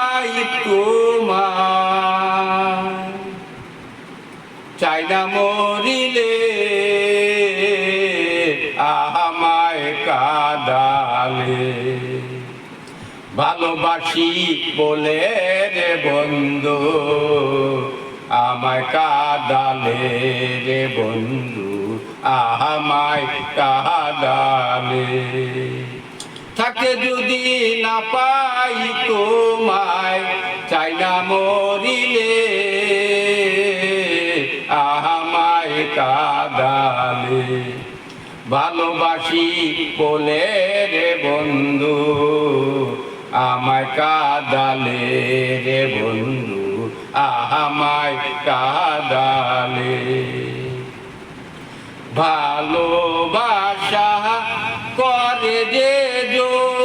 পাই তোমায়, চাই না মরিলে আমায় কাঁদালে। ভালোবাসি বলে রে বন্ধু আমায় কাঁদালে রে বন্ধু, আমায় কাঁদালে। থাকে যদি না পাই তোমায়, চাই না মরিলে আমায় কাঁদালে। ভালোবাসি বলে রে বন্ধু আমায় কাঁদালে রে বন্ধু, আমায় কাঁদালে। ভালোবাসা করে যে জোর,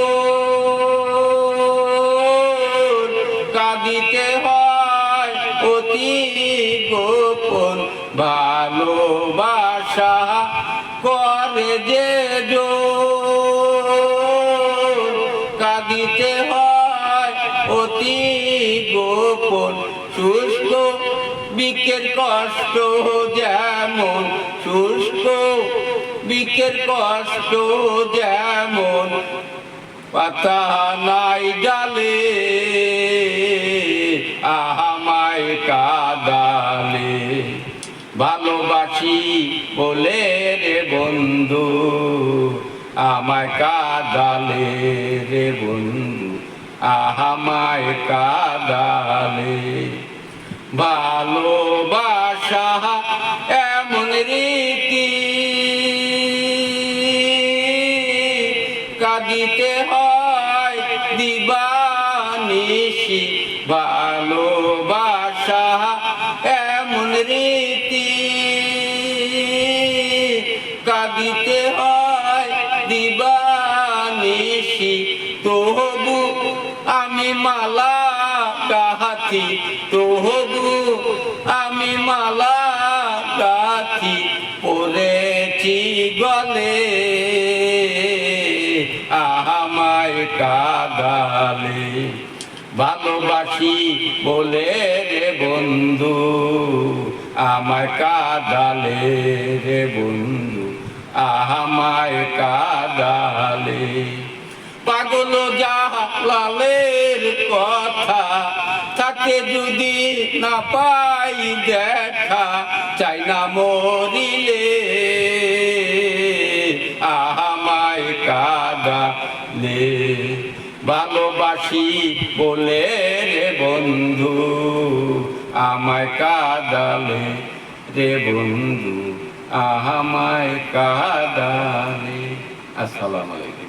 কাঁদিতে হয় অতি গোপন। ভালোবাসা করে যে জোর, কাঁদিতে হয় অতি গোপন। শুষ্ক বিকের কষ্ট যেমন, শুষ্ক বিকের কষ্ট যেমন, পাতা নাই ডালে আমায় কাঁদালে। ভালোবাসি বলে রে বন্ধু আমায় কাঁদালে রে বন্ধু, আমায় কাঁদালে। ভালোবাসা এমন রীতি, কাঁদিতে হয় দিবানিশি। ভালোবাসা এমন রীতি, কাঁদিতে হয় দিবানিশি। তবু আমি মালা গাঁথি, তবু আমি মালা গাঁথি, পড়েছি গলে আমায় কাঁদালে। ভালোবাসি বলে রে বন্ধু আমায় কাঁদালে রে বন্ধু, আমায় কাঁদালে। পাগল জালালের কথা থাকে যদি না পাই দেখা, চাই না মরিলে আমায় কাঁদালে। ভালোবাসি বলে রে বন্ধু আমায় কাঁদালে রে বন্ধু, আমায় কাঁদালে। আসসালামু আলাইকুম।